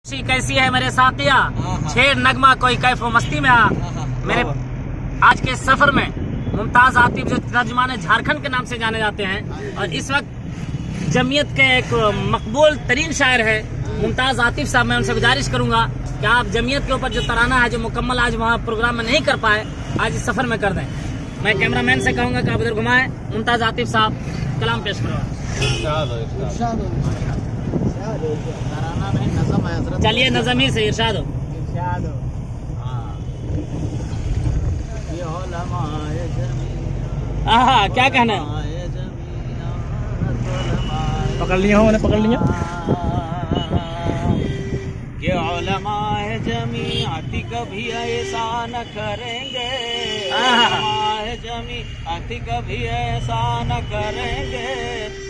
कैसी है मेरे साथिया, शेर नगमा कोई कैफ मस्ती में आ। मेरे आज के सफर में मुमताज आतिफ जो तर्जुमान झारखंड के नाम से जाने जाते हैं और इस वक्त जमीयत के एक मकबूल तरीन शायर है मुमताज आतिफ साहब। मैं उनसे गुजारिश करूंगा कि आप जमीयत के ऊपर जो तराना है जो मुकम्मल आज वहाँ प्रोग्राम में नहीं कर पाए, आज इस सफर में कर दें। मैं कैमरामैन से कहूंगा कि आप इधर घुमाएं। मुमताज आतिफ साहब कलाम पेश करो। चलिए नज़म ही से इरशाद हो। हाँ, क्या कहना है? पकड़ लिया हो, पकड़ लिया। ये उलमाए जमीअत कभी ऐसा न करेंगे, उलमाए जमीअत कभी ऐसा न करेंगे,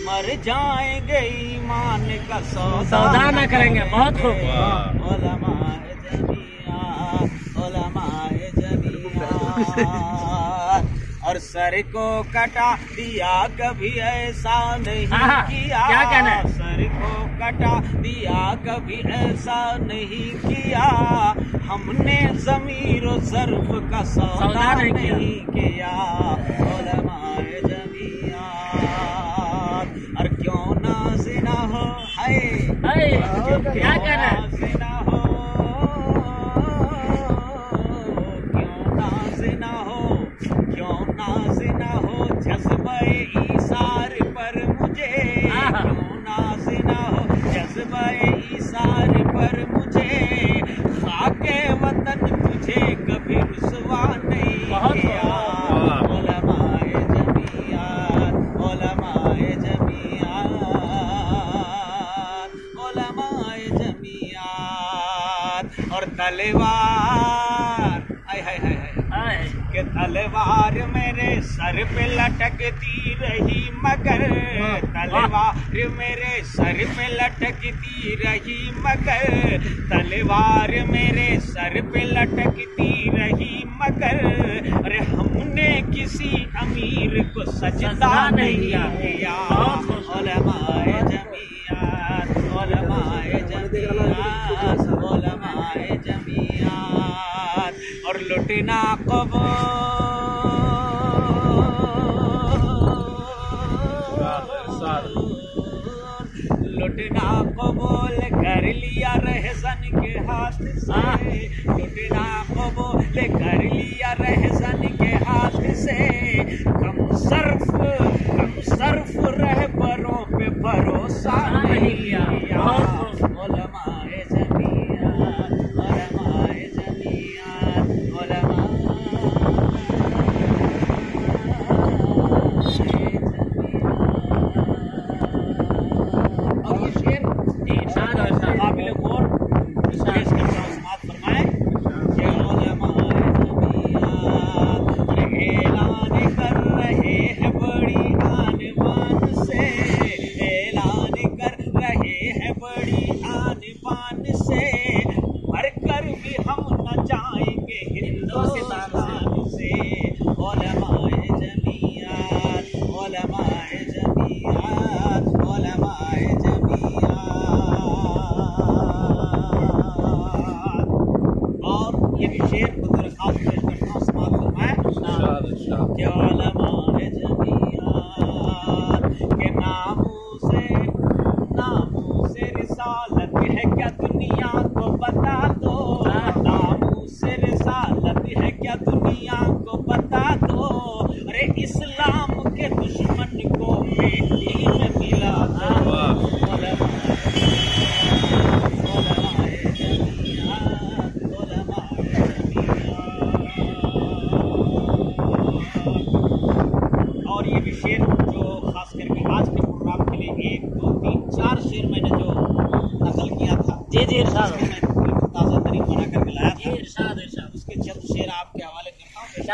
मर जाएंगे ईमान का सौदा न करेंगे। बहुत खूब। उलमाए जमीअत, उलमाए जमीअत और सर को कटा दिया कभी ऐसा नहीं किया। क्या कहना है? सर को कटा दिया कभी ऐसा नहीं किया, हमने ज़मीर और ज़र्फ का सौदा नहीं किया। उलमाए जमीअत और क्यों ना ज़िना हो, हाय क्या कहना है? ज़िना हो, क्यों ना ज़िना हो, क्यों नाज़िना हो जज्बे ईसार पर मुझे, क्यों नाज़िना हो जज्बे ईसार पर मुझे, खाके वतन तुझे कभी रुसवा नहीं किया। उलमाए जमीअत, उलमाए जमीअत, उलमाए जमीअत और तलवार, हाय हाय हाय के तलवार मेरे सर पे लटकती रही मगर, तलवार मेरे सर पे लटकती रही मगर, तलवार मेरे सर पे लटकती रही मगर, अरे हमने किसी अमीर को सजदा नहीं किया। उलमाए जमीअत, उलमाए जमीअत, उलमाए जमीअत और लुटना कबूल, लुटना कबूल कर लिया रहज़न के हाथ से, लुटना कबूल कर लिया रहज़न के हाथ से, कम सर्फ रहबरों पे भरोसा नहीं किया। उलमाए जमीअत, उलमाए जमीअत,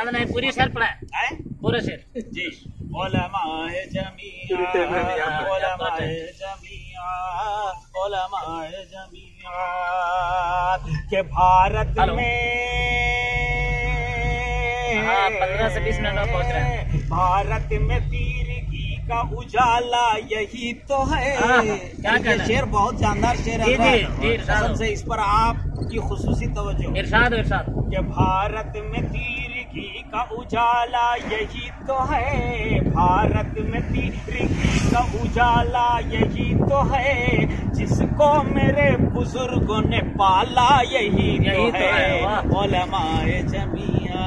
नहीं पूरी शेर पढ़ा है, पूरा शेर जी। उलमाए जमीअत, उलमाए जमीअत, उलमाए जमीअत के भारत में 15 से 20 मिनट में पहुंच रहे हैं। भारत में तीर की का उजाला यही तो है। क्या ये कहना है? शेर बहुत जानदार शेर जी, है। जी, जी, इरशाद कसम से इस पर आपकी खुसूसी तवज्जो। इरशाद इरशाद। कि भारत में तिरंगे का उजाला यही तो है, भारत में तिरंगे का उजाला यही तो है, जिसको मेरे बुजुर्गों ने पाला यही तो है। उलमाए जमिया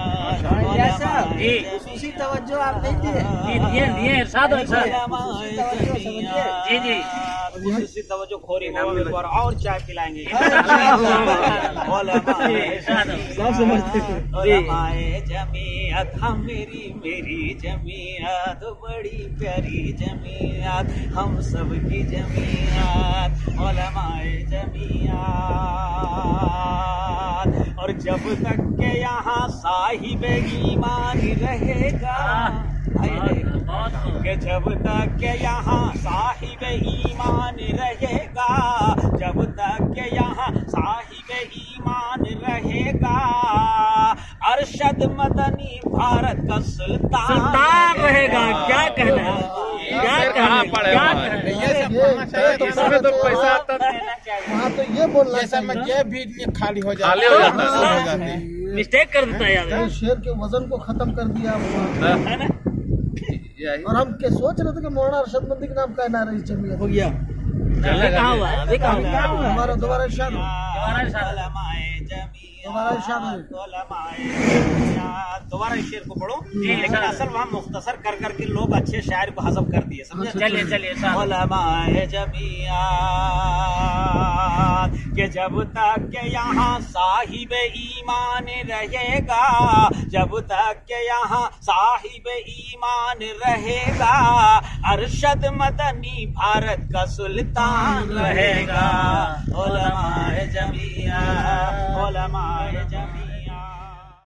जी। खुसूसी तवज्जो आप नहीं दिए। ये इरशाद इरशाद। उलमाए जमिया जी, जी। खुसूसी तवज्जो खोरी नाम एक बार और चाय पिलाएंगे। सब समझते थे। उलमाए जमीयत हम मेरी जमीयत बड़ी प्यारी जमीयत, हम सब की जमीयत उलमाए जमीयत। और जब तक के यहाँ साहिब ईमान रहेगा, कि जब तक के यहाँ साहिब ईमान रहेगा, जब तक के यहाँ साहिब ईमान रहेगा, अरशद मदनी भारत का सुल्तान रहेगा। क्या कहना है? क्या कहना है? क्या कहना है? तो पैसा वहाँ तो ये बोलना ये भी खाली हो जाता है। मिस्टेक कर देता है यार। शेर के वजन को खत्म कर दिया है ना? और हम के सोच रहे थे कि मौलाना अरशद मंदी के नाम कहना रही जमीयत हो गया। अभी कहाँ हुआ? अभी कहाँ हुआ? हमारा दोबारा इरशाद हो। दोबारा इरशाद। दोबारा इरशाद हो। दोबारा इस शेर को पढ़ो। जी, लेकिन असल वहाँ मुख्तसर कर करके लोग अच्छे शायर को हजम कर दिए, समझे? चलिए चलिए इरशाद। उलमाए जमिया कि जब तक के यहाँ साहिब ईमान रहेगा, जब तक के यहाँ साहिब ईमान रहेगा, अरशद मदनी भारत का सुल्तान रहेगा। उलमाए जमिया, उलमाए जमिया।